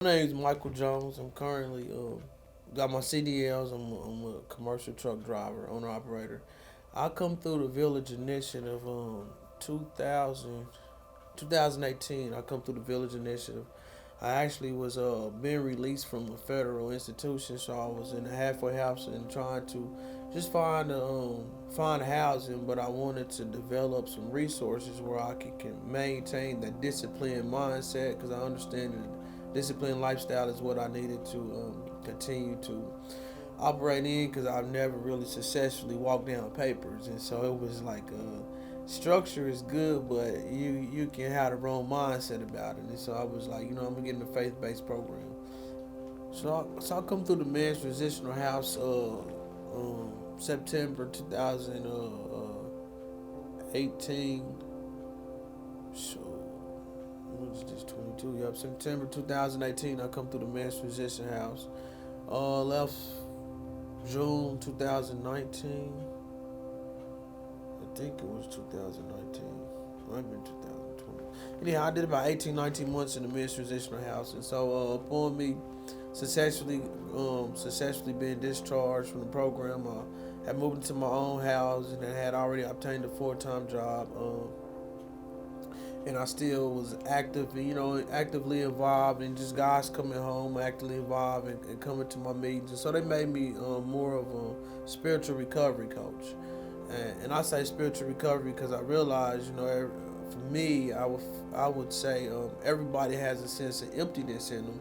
My name is Michael Jones. I'm currently got my CDLs. I'm a commercial truck driver, owner operator. I come through the Village Initiative 2000, 2018. I come through the Village Initiative. I actually was being released from a federal institution, so I was in a halfway house and trying to just find housing, but I wanted to develop some resources where I can maintain that disciplined mindset because I understand that disciplined lifestyle is what I needed to continue to operate in because I've never really successfully walked down papers, and so it was like structure is good, but you can have the wrong mindset about it. And so I was like, I'm gonna get in a faith based program. So I come through the men's transitional house September 2018. So what is this 22? Yep, September 2018. I come through the men's transition house. Left June 2019. I think it was 2019. Might have been 2020. Anyhow, I did about 18, 19 months in the men's transitional house, and so upon me successfully being discharged from the program, I had moved into my own house and I had already obtained a full-time job. And I still was actively involved in just guys coming home, actively involved and coming to my meetings. And so they made me more of a spiritual recovery coach. And I say spiritual recovery because I realized, for me, I would say everybody has a sense of emptiness in them.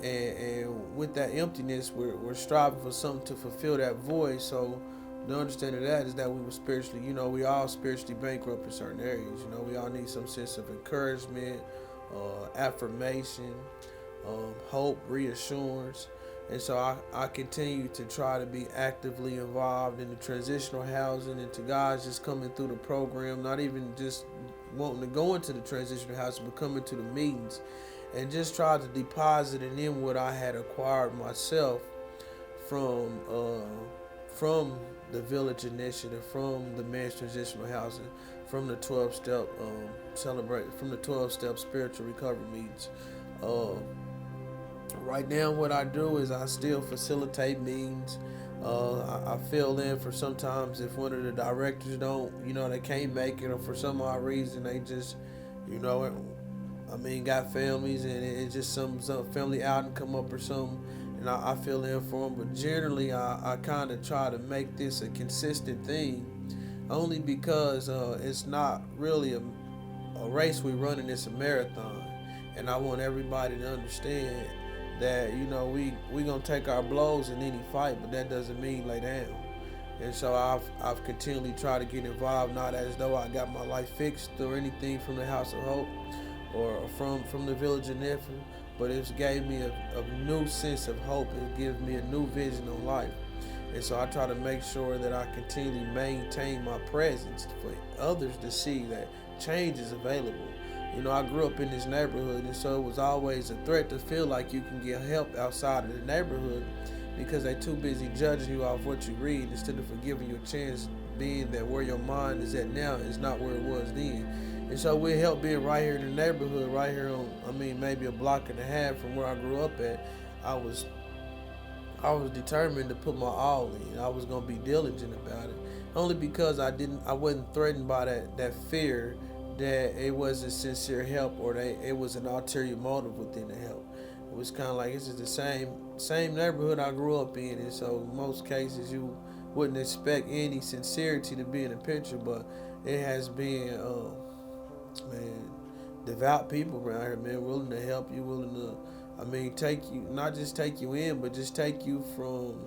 And with that emptiness, we're striving for something to fulfill that void. So the understanding of that is that we were spiritually, we all spiritually bankrupt in certain areas. We all need some sense of encouragement, affirmation, hope, reassurance. And so I continue to try to be actively involved in the transitional housing and to guys just coming through the program, not even just wanting to go into the transitional housing, but coming to the meetings and just try to deposit it in what I had acquired myself from from the Village Initiative, from the men's transitional housing, from the 12-step from the 12-step spiritual recovery meetings. Uh, right now, what I do is I still facilitate meetings. I fill in for sometimes if one of the directors don't, they can't make it, or for some odd reason they just, you know, got families and it's just some family outing come up or something, and I fill in for them. But generally, I kind of try to make this a consistent thing, only because it's not really a race we running. It's a marathon, and I want everybody to understand that we gonna take our blows in any fight, but that doesn't mean lay down. And so I've continually tried to get involved, not as though I got my life fixed or anything from the House of Hope or from the Village of Nephilim, but it's gave me a new sense of hope. It gives me a new vision on life. And so I try to make sure that I continually maintain my presence for others to see that change is available. I grew up in this neighborhood, and so it was always a threat to feel like you can get help outside of the neighborhood because they too busy judging you off what you read instead of giving you a chance, being that where your mind is at now is not where it was then. And so we help being right here in the neighborhood, right here on, maybe a block and a half from where I grew up at. I was I was determined to put my all in. I was gonna be diligent about it, only because I wasn't threatened by that fear that it wasn't sincere help or that it was an ulterior motive within the help. It was kind of like this is the same neighborhood I grew up in, and so in most cases you wouldn't expect any sincerity to be in the picture, but it has been, man, devout people around here, man, willing to help you, willing to, take you, not just take you in, but just take you from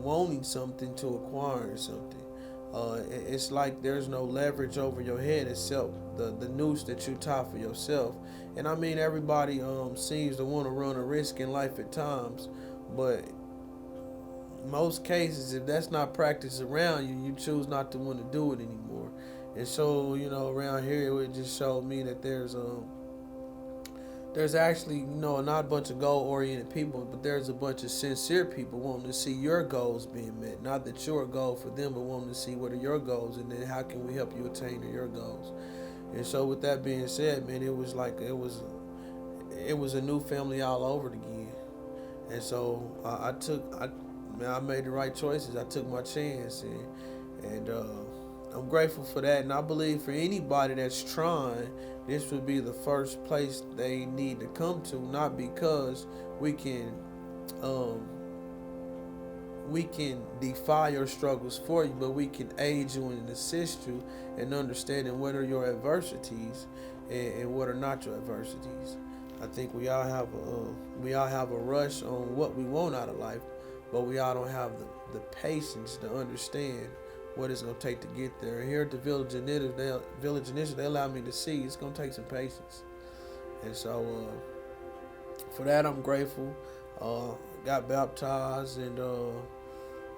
wanting something to acquiring something. It's like there's no leverage over your head except the noose that you tie for yourself. And everybody seems to want to run a risk in life at times, but most cases, if that's not practiced around you, you choose not to want to do it anymore. And so, around here, it just showed me that there's actually, not a bunch of goal oriented people, but there's a bunch of sincere people wanting to see your goals being met. Not that you're a goal for them, but wanting to see what are your goals and then how can we help you attain your goals. And so, with that being said, man, it was a new family all over again. And so I made the right choices. I took my chance, and I'm grateful for that. And I believe for anybody that's trying, this would be the first place they need to come to. Not because we can um, we can defy your struggles for you, but we can aid you and assist you in understanding what are your adversities and what are not your adversities. I think we all have a rush on what we want out of life, but we all don't have the patience to understand what it's gonna take to get there. And here at the Village Initiative, they allow me to see it's gonna take some patience, and so for that I'm grateful. Got baptized, and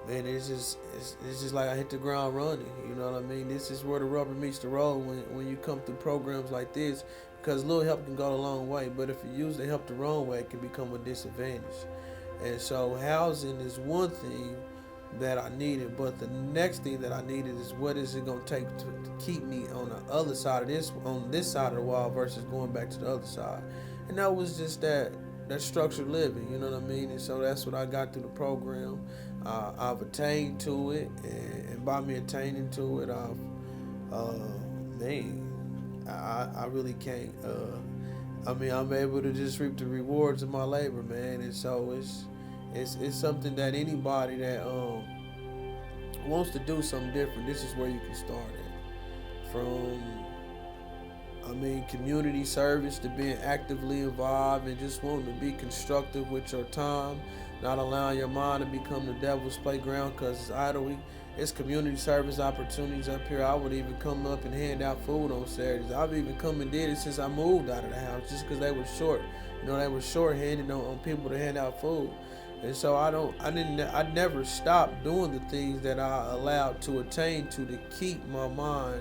man, it's just like I hit the ground running. You know what I mean? This is where the rubber meets the road when you come through programs like this, because little help can go a long way, but if you use the help the wrong way, it can become a disadvantage. And so housing is one thing that I needed, but the next thing that I needed is what is it gonna take to keep me on the other side of this side of the wall versus going back to the other side. And that was just that structured living, you know what I mean? And so that's what I got through the program. I've attained to it, and by me attaining to it, I really can't. I mean, I'm able to just reap the rewards of my labor, man. And so it's something that anybody that wants to do something different, this is where you can start at. From community service to being actively involved and just wanting to be constructive with your time, not allowing your mind to become the devil's playground because it's idle. It's community service opportunities up here. I would even come up and hand out food on Saturdays. I've even come and did it since I moved out of the house just because they were short. You know, they were short-handed on people to hand out food. And so I never stopped doing the things that I allowed to attain to keep my mind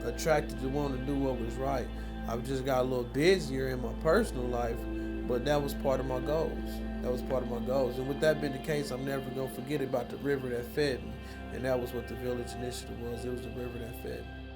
attracted to want to do what was right. I've just got a little busier in my personal life, but that was part of my goals. That was part of my goals. And with that being the case, I'm never going to forget about the river that fed me. And that was what the Village Initiative was. It was the river that fed me.